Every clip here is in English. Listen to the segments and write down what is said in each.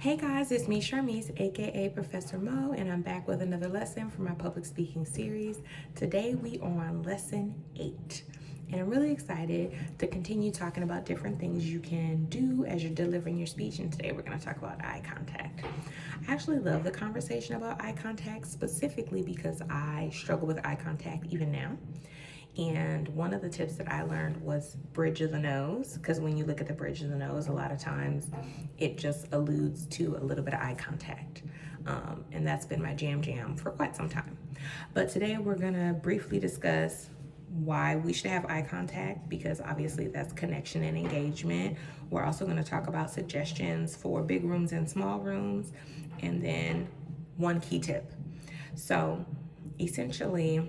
Hey guys, it's me, Sharmise, aka Professor Mo, and I'm back with another lesson from my public speaking series. Today we are on lesson 8, and I'm really excited to continue talking about different things you can do as you're delivering your speech. And today we're going to talk about eye contact. I actually love the conversation about eye contact specifically because I struggle with eye contact even now. And one of the tips that I learned was bridge of the nose, because when you look at the bridge of the nose, a lot of times it just alludes to a little bit of eye contact. And that's been my jam for quite some time. But today we're gonna briefly discuss why we should have eye contact, because obviously that's connection and engagement. We're also gonna talk about suggestions for big rooms and small rooms, and then one key tip. So essentially,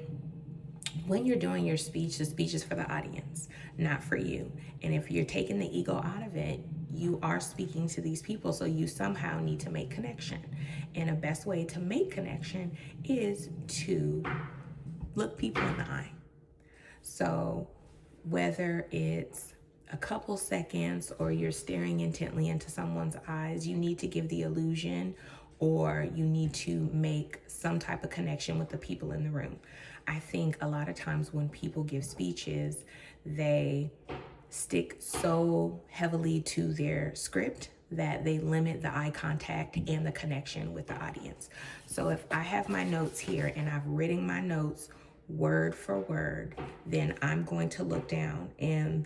when you're doing your speech, the speech is for the audience, not for you. And if you're taking the ego out of it, you are speaking to these people, so you somehow need to make connection. And the best way to make connection is to look people in the eye. So whether it's a couple seconds or you're staring intently into someone's eyes, you need to give the illusion or you need to make some type of connection with the people in the room. I think a lot of times when people give speeches, they stick so heavily to their script that they limit the eye contact and the connection with the audience. So if I have my notes here and I've written my notes word for word, then I'm going to look down, and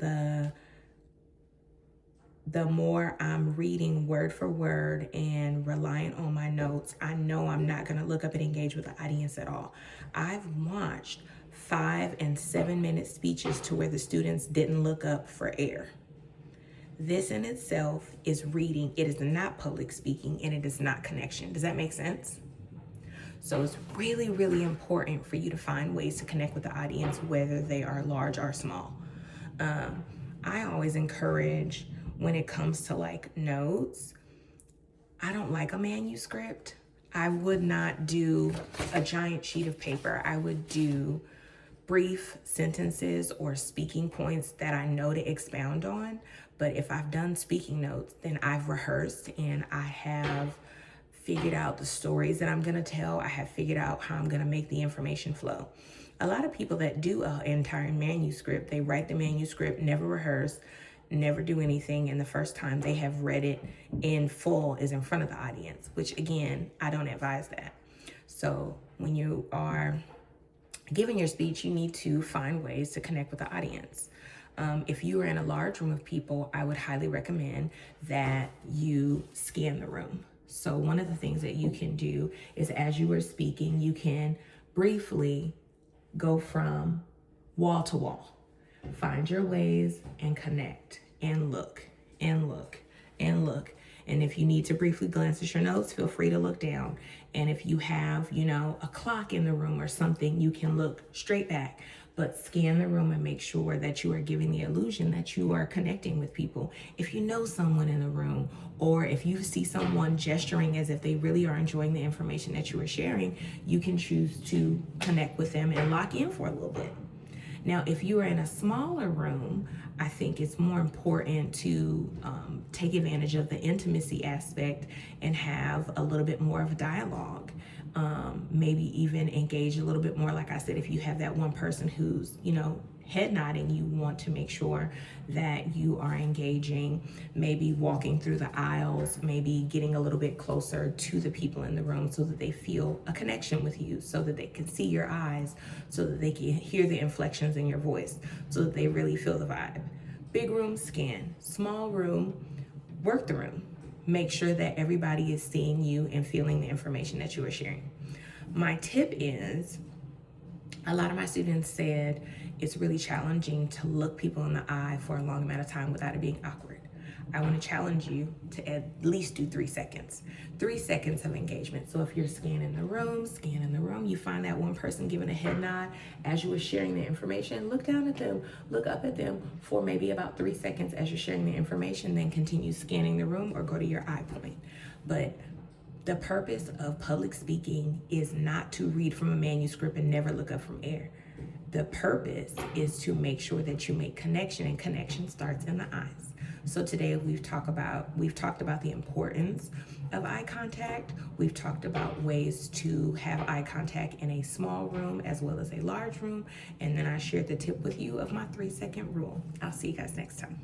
the more I'm reading word for word and relying on my notes, I know I'm not going to look up and engage with the audience at all. I've watched 5 and 7 minute speeches to where the students didn't look up for air. This in itself is reading. It is not public speaking, and it is not connection. Does that make sense? So it's really, really important for you to find ways to connect with the audience, whether they are large or small. I always encourage, when it comes to like notes, I don't like a manuscript. I would not do a giant sheet of paper. I would do brief sentences or speaking points that I know to expound on. But if I've done speaking notes, then I've rehearsed and I have figured out the stories that I'm gonna tell. I have figured out how I'm gonna make the information flow. A lot of people that do an entire manuscript, they write the manuscript, never rehearse, never do anything, and the first time they have read it in full is in front of the audience, which again, I don't advise that. So when you are giving your speech, you need to find ways to connect with the audience. If you are in a large room of people, I would highly recommend that you scan the room. So one of the things that you can do is, as you are speaking, you can briefly go from wall to wall. Find your ways and connect and look and look and look. And if you need to briefly glance at your notes, feel free to look down. And if you have, a clock in the room or something, you can look straight back. But scan the room and make sure that you are giving the illusion that you are connecting with people. If you know someone in the room, or if you see someone gesturing as if they really are enjoying the information that you are sharing, you can choose to connect with them and lock in for a little bit. Now, if you are in a smaller room, I think it's more important to take advantage of the intimacy aspect and have a little bit more of a dialogue. Maybe even engage a little bit more. Like I said, if you have that one person who's, head nodding, you want to make sure that you are engaging, maybe walking through the aisles, maybe getting a little bit closer to the people in the room so that they feel a connection with you, so that they can see your eyes, so that they can hear the inflections in your voice, so that they really feel the vibe. Big room, scan. Small room, work the room. Make sure that everybody is seeing you and feeling the information that you are sharing. My tip is, a lot of my students said it's really challenging to look people in the eye for a long amount of time without it being awkward. I want to challenge you to at least do 3 seconds. 3 seconds of engagement. So if you're scanning the room, you find that one person giving a head nod as you are sharing the information, look down at them, look up at them for maybe about 3 seconds as you're sharing the information, then continue scanning the room or go to your eye point. But the purpose of public speaking is not to read from a manuscript and never look up from air. The purpose is to make sure that you make connection, and connection starts in the eyes. So today we've talked about the importance of eye contact. We've talked about ways to have eye contact in a small room as well as a large room. And then I shared the tip with you of my 3-second rule. I'll see you guys next time.